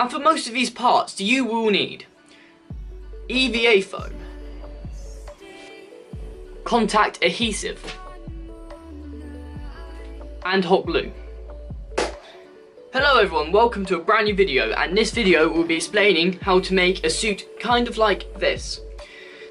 And for most of these parts, you will need EVA foam, contact adhesive, and hot glue. Hello everyone, welcome to a brand new video, and this video will be explaining how to make a suit kind of like this.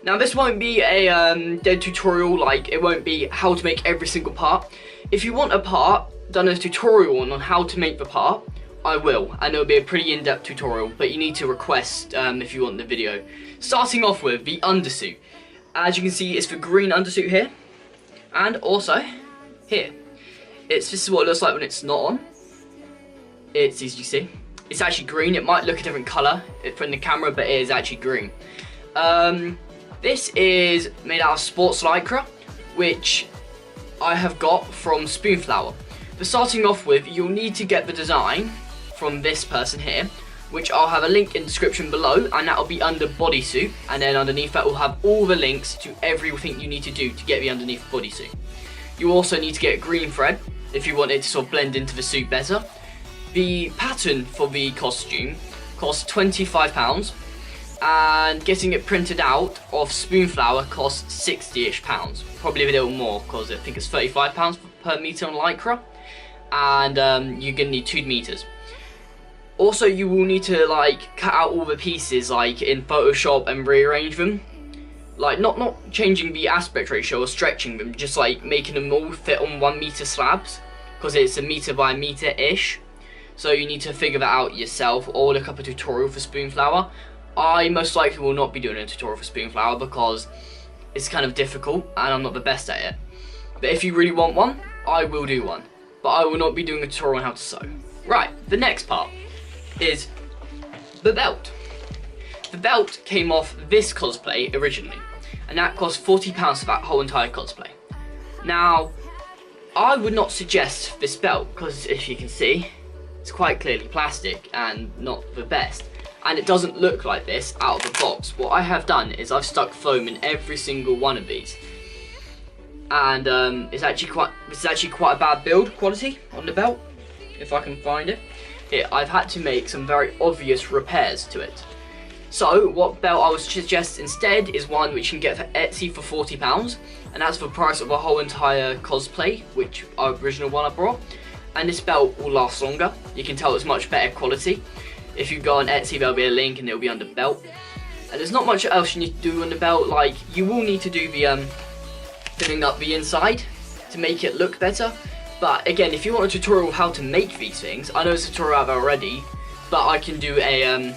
Now this won't be a dead tutorial, like it won't be how to make every single part. If you want a part done as a tutorial on how to make the part, I will, and it'll be a pretty in-depth tutorial, but you need to request if you want the video. Starting off with the undersuit. As you can see, it's the green undersuit here, and also here. This is what it looks like when it's not on. It's, as you see, it's actually green. It might look a different colour from the camera, but it is actually green. This is made out of sports lycra, which I have got from Spoonflower. But starting off with, you'll need to get the design from this person here, which I'll have a link in the description below, and that'll be under bodysuit, and then underneath that will have all the links to everything you need to do to get the underneath bodysuit. You also need to get green thread if you want it to sort of blend into the suit better. The pattern for the costume costs £25, and getting it printed out of Spoonflower costs £60-ish, probably a little more because I think it's £35 per metre on lycra, and you're gonna need 2 meters. Also, you will need to like cut out all the pieces like in Photoshop and rearrange them, like not changing the aspect ratio or stretching them, just like making them all fit on 1 meter slabs, because it's 1 meter by 1 meter ish. So you need to figure that out yourself or look up a tutorial for Spoonflower. I most likely will not be doing a tutorial for Spoonflower because it's kind of difficult and I'm not the best at it. But if you really want one, I will do one. But I will not be doing a tutorial on how to sew. Right, the next part is the belt. The belt came off this cosplay originally, and that cost £40 for that whole entire cosplay. Now, I would not suggest this belt because, if you can see, it's quite clearly plastic and not the best, and it doesn't look like this out of the box. What I have done is I've stuck foam in every single one of these, and it's actually quite a bad build quality on the belt, if I can find it. Here, I've had to make some very obvious repairs to it. So what belt I would suggest instead is one which you can get for Etsy for £40, and that's the price of a whole entire cosplay, which our original one I brought. And this belt will last longer. You can tell it's much better quality. If you go on Etsy, there'll be a link and it'll be under belt. And there's not much else you need to do on the belt. Like, you will need to do the filling up the inside to make it look better. But again, if you want a tutorial of how to make these things, I know there's a tutorial out there already, but I can do a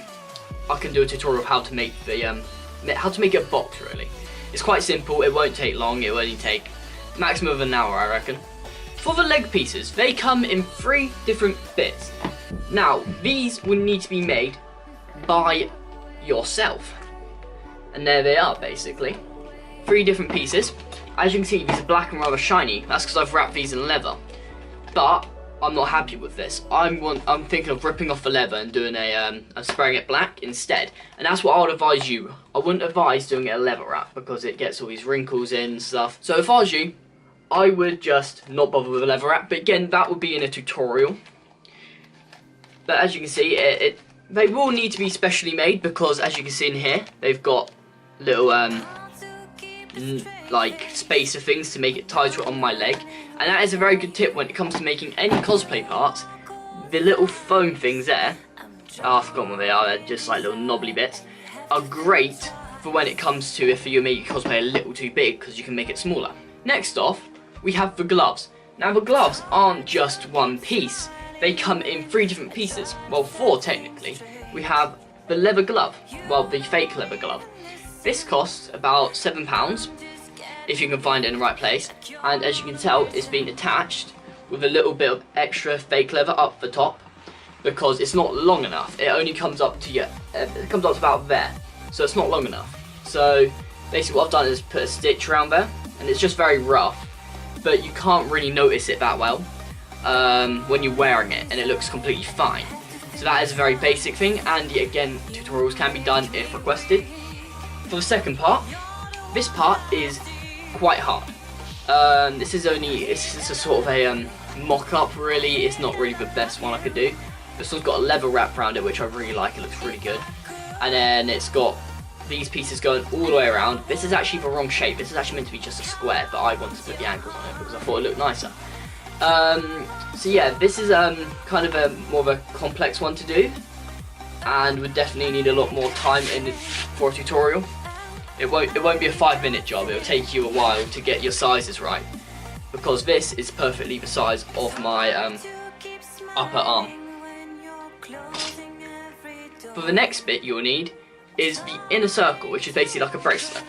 tutorial of how to make a box. Really, it's quite simple. It won't take long. It will only take maximum of an hour, I reckon. For the leg pieces, they come in 3 different bits. Now, these will need to be made by yourself, and there they are, basically 3 different pieces. As you can see, these are black and rather shiny. That's because I've wrapped these in leather. But I'm not happy with this. I'm thinking of ripping off the leather and doing I'm spraying it black instead. And that's what I would advise you. I wouldn't advise doing it a leather wrap because it gets all these wrinkles in and stuff. So if I was you, I would just not bother with a leather wrap. But again, that would be in a tutorial. But as you can see, they will need to be specially made because, as you can see in here, they've got little like spacer things to make it tighter on my leg, and that is a very good tip when it comes to making any cosplay parts. The little foam things there, I forgot what they are, they're just like little knobbly bits, are great for when it comes to if you make your cosplay a little too big, because you can make it smaller. Next off, we have the gloves. Now the gloves aren't just 1 piece, they come in 3 different pieces, well 4 technically. We have the leather glove, well the fake leather glove. This costs about £7 if you can find it in the right place, and as you can tell, it's been attached with a little bit of extra fake leather up the top because it's not long enough. It only comes up to it comes up to about there, so it's not long enough. So basically, what I've done is put a stitch around there, and it's just very rough, but you can't really notice it that well when you're wearing it, and it looks completely fine. So that is a very basic thing, and yet again, tutorials can be done if requested. For the second part, this part is quite hard. This is a sort of a mock-up really. It's not really the best one I could do. This one's got a leather wrap around it, which I really like. It looks really good. And then it's got these pieces going all the way around. This is actually the wrong shape. This is actually meant to be just a square, but I wanted to put the ankles on it because I thought it looked nicer. So yeah, this is kind of a more of a complex one to do, and would definitely need a lot more time in it for a tutorial. It won't be a 5-minute job. It'll take you a while to get your sizes right, because this is perfectly the size of my upper arm. For the next bit you'll need is the inner circle, which is basically like a bracelet.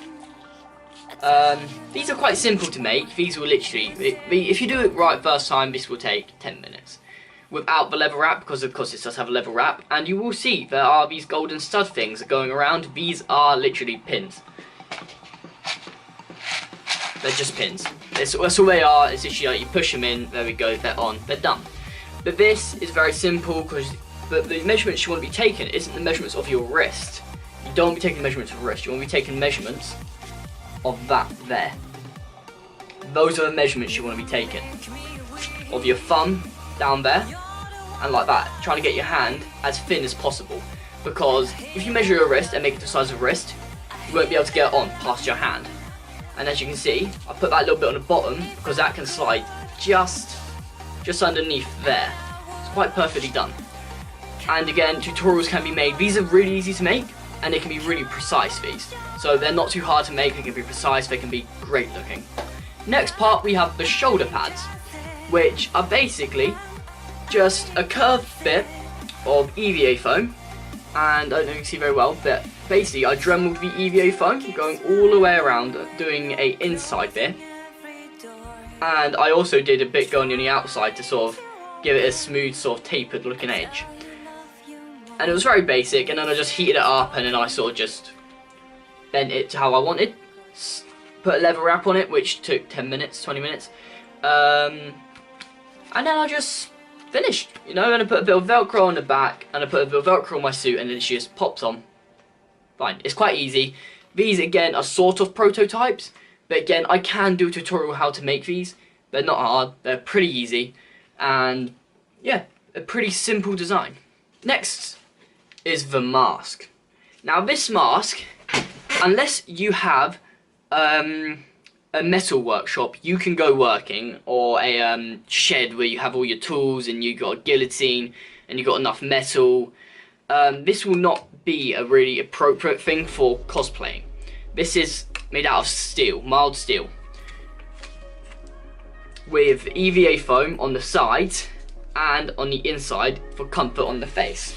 These are quite simple to make. These will literally, if you do it right first time, this will take 10 minutes. Without the leather wrap, because of course it does have a leather wrap, and you will see there are these golden stud things going around. These are literally pins. They're just pins. That's all they are. It's literally like you push them in, there we go, they're on, they're done. But this is very simple, because the measurements you want to be taking isn't the measurements of your wrist. You don't want to be taking measurements of your wrist, you want to be taking measurements of that there. Those are the measurements you want to be taking. Of your thumb down there, and like that. Trying to get your hand as thin as possible, because if you measure your wrist and make it the size of a wrist, you won't be able to get it on past your hand. And as you can see, I put that little bit on the bottom because that can slide just underneath there. It's quite perfectly done. And again, tutorials can be made. These are really easy to make, and they can be really precise, these. So they're not too hard to make, they can be precise, they can be great looking. Next part, we have the shoulder pads, which are basically just a curved bit of EVA foam. And I don't know if you can see very well, but basically I dremeled the EVA foam going all the way around, doing a inside bit. And I also did a bit going on the outside to sort of give it a smooth, sort of tapered looking edge. And it was very basic, and then I just heated it up, and then I sort of just bent it to how I wanted. Put a leather wrap on it, which took 10 minutes, 20 minutes. And then I just finished, you know, and I put a bit of Velcro on the back, and I put a bit of Velcro on my suit, and then she just pops on. Fine, it's quite easy. These, again, are sort of prototypes, but again, I can do a tutorial how to make these. They're not hard, they're pretty easy, and yeah, a pretty simple design. Next is the mask. Now this mask, unless you have a metal workshop you can go working, or a shed where you have all your tools and you got a guillotine and you got enough metal, this will not be a really appropriate thing for cosplaying. This is made out of steel, mild steel, with EVA foam on the sides and on the inside for comfort on the face.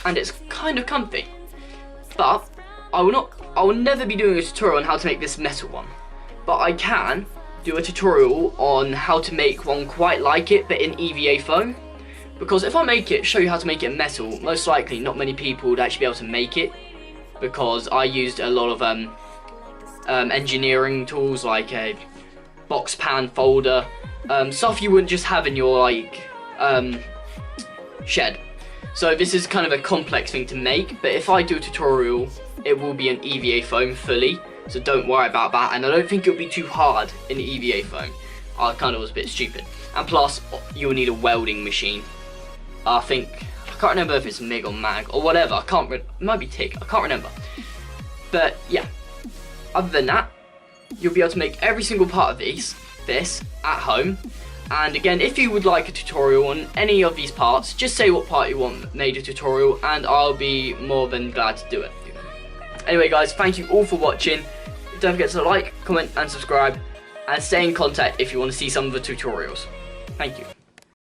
And it's kind of comfy, but I will never be doing a tutorial on how to make this metal one, but I can do a tutorial on how to make one quite like it but in EVA foam, because if I show you how to make it in metal, most likely not many people would actually be able to make it, because I used a lot of engineering tools like a box pan folder, stuff you wouldn't just have in your shed. So this is kind of a complex thing to make, but if I do a tutorial, it will be an EVA foam fully, so don't worry about that, and I don't think it'll be too hard in the EVA foam. I kind of was a bit stupid. And plus, you'll need a welding machine. I can't remember if it's MIG or MAG or whatever, it might be TIG, I can't remember. But yeah, other than that, you'll be able to make every single part of this at home. And again, if you would like a tutorial on any of these parts, just say what part you want made a tutorial, and I'll be more than glad to do it. Anyway guys, thank you all for watching. Don't forget to like, comment and subscribe, and stay in contact if you want to see some of the tutorials. Thank you.